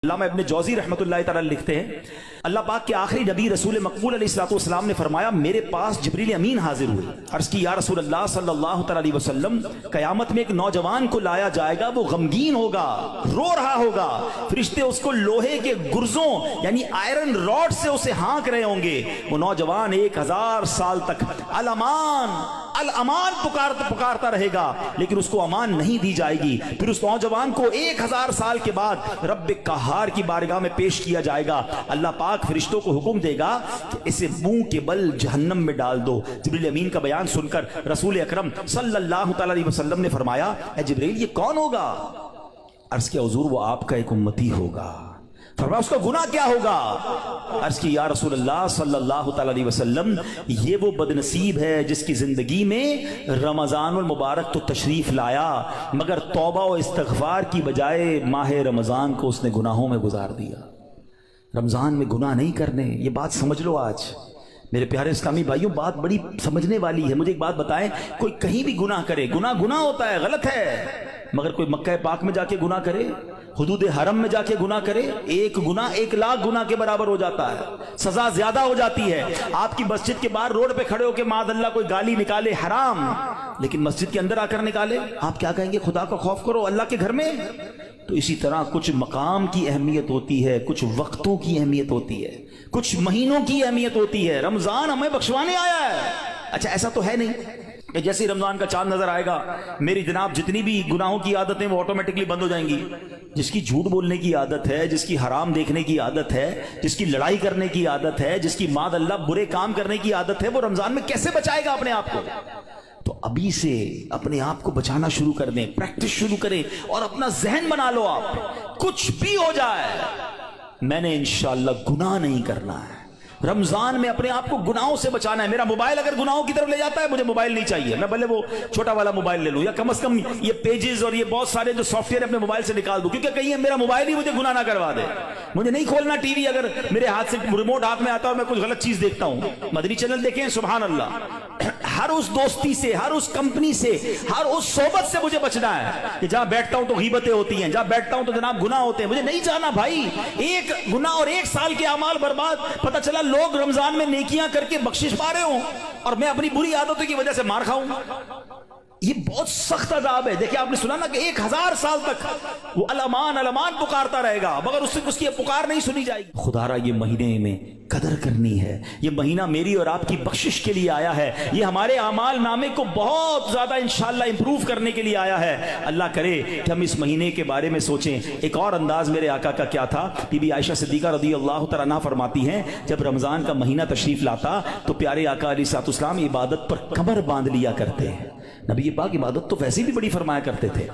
علامہ ابن جوزی رحمۃ اللہ تعالی لکھتے ہیں اللہ پاک کے آخری نبی رسول مقبول علیہ الصلوۃ والسلام نے فرمایا میرے پاس جبریل امین حاضر ہوئے، عرض کی یا رسول اللہ صلی اللہ تعالی علیہ وسلم قیامت میں ایک نوجوان کو لایا جائے گا، وہ غمگین ہوگا، رو رہا ہوگا، فرشتے اس کو لوہے کے گرزوں یعنی آئرن راڈ سے اسے ہانک رہے ہوں گے، وہ نوجوان 1000 سال تک الامان پکارتا رہے گا لیکن اس کو امان نہیں دی جائے گی۔ پھر اس نوجوان کو 1000 سال کے بعد رب قہار کی بارگاہ میں پیش کیا جائے گا، اللہ پاک فرشتوں کو حکم دے گا کہ اسے منہ کے بل جہنم میں ڈال دو۔ جبریل امین کا بیان سن کر رسول اکرم صلی اللہ تعالی علیہ وسلم نے فرمایا اے جبریل یہ کون ہوگا؟ عرض کیا حضور وہ آپ کا ایک امتی ہوگا۔ فرمایا اس کا گناہ کیا ہوگا؟ عرض کی یا رسول اللہ صلی اللہ تعالی علیہ وسلم یہ وہ بدنصیب ہے جس کی زندگی میں رمضان المبارک تو تشریف لایا مگر توبہ و استغفار کی بجائے ماہ رمضان کو اس نے گناہوں میں گزار دیا۔ رمضان میں گناہ نہیں کرنے، یہ بات سمجھ لو۔ آج میرے پیارے اسلامی بھائیوں بات بڑی سمجھنے والی ہے۔ مجھے ایک بات بتائیں، کوئی کہیں بھی گناہ کرے، گناہ ہوتا ہے، غلط ہے، مگر کوئی مکہ پاک میں جا کے گناہ کرے، حدود حرم میں جا کے گناہ کرے، ایک گناہ 1,00,000 گناہ کے برابر ہو جاتا ہے، سزا زیادہ ہو جاتی ہے۔ آپ کی مسجد کے باہر روڈ پہ کھڑے ہو کے معاذ اللہ کوئی گالی نکالے حرام، لیکن مسجد کے اندر آ کر نکالے، آپ کیا کہیں گے؟ خدا کا خوف کرو اللہ کے گھر میں۔ تو اسی طرح کچھ مقام کی اہمیت ہوتی ہے، کچھ وقتوں کی اہمیت ہوتی ہے، کچھ مہینوں کی اہمیت ہوتی ہے۔ رمضان ہمیں بخشوانے آیا ہے۔ اچھا ایسا تو ہے نہیں کہ جیسے رمضان کا چاند نظر آئے گا میری جناب جتنی بھی گناہوں کی عادتیں وہ آٹومیٹکلی بند ہو جائیں گی۔ جس کی جھوٹ بولنے کی عادت ہے، جس کی حرام دیکھنے کی عادت ہے، جس کی لڑائی کرنے کی عادت ہے، جس کی معاذ اللہ برے کام کرنے کی عادت ہے، وہ رمضان میں کیسے بچائے گا اپنے آپ کو؟ تو ابھی سے اپنے آپ کو بچانا شروع کر دیں، پریکٹس شروع کریں اور اپنا ذہن بنا لو آپ کچھ بھی ہو جائے میں نے انشاءاللہ گناہ نہیں کرنا ہے۔ رمضان میں اپنے آپ کو گناہوں سے بچانا ہے۔ میرا موبائل اگر گناہوں کی طرف لے جاتا ہے مجھے موبائل نہیں چاہیے، میں بھلے وہ چھوٹا والا موبائل لے لوں یا کم از کم یہ پیجز اور یہ بہت سارے جو سافٹ ویئر اپنے موبائل سے نکال دوں، کیونکہ کہیں میرا موبائل ہی مجھے گناہ نہ کروا دے۔ مجھے نہیں کھولنا ٹی وی اگر میرے ہاتھ سے ریموٹ ہاتھ میں آتا ہے اور میں کچھ غلط چیز دیکھتا ہوں۔ مدنی چینل دیکھیں سبحان اللہ، ہر اس دوستی سے، ہر اس کمپنی سے، ہر اس صحبت سے مجھے بچنا ہے کہ جہاں بیٹھتا ہوں تو غیبتیں ہوتی ہیں، جہاں بیٹھتا ہوں تو جناب گناہ ہوتے ہیں، مجھے نہیں جانا بھائی۔ ایک گناہ اور 1 سال کے اعمال برباد، پتہ چلا لوگ رمضان میں نیکیاں کر کے بخشش پا رہے ہوں اور میں اپنی بری عادتوں کی وجہ سے مار کھاؤں۔ یہ بہت سخت عذاب ہے۔ دیکھیں آپ نے سنا نا کہ 1000 سال تک وہ الامان پکارتا رہے گا مگر اس کی پکار نہیں سنی جائے گی۔ خدا را یہ مہینے میں قدر کرنی ہے، یہ مہینہ میری اور آپ کی بخشش کے لیے آیا ہے، یہ ہمارے اعمال نامے کو بہت زیادہ انشاءاللہ امپروو کرنے کے لیے آیا ہے۔ اللہ کرے کہ ہم اس مہینے کے بارے میں سوچیں۔ ایک اور انداز میرے آقا کا کیا تھا، بی بی عائشہ صدیقہ رضی اللہ تعالیٰ عنہا فرماتی ہیں جب رمضان کا مہینہ تشریف لاتا تو پیارے آقا علیہ الصلوۃ والسلام عبادت پر کمر باندھ لیا کرتے ہیں۔ نبی پاک عبادت تو ویسے بھی بڑی فرمایا کرتے تھے۔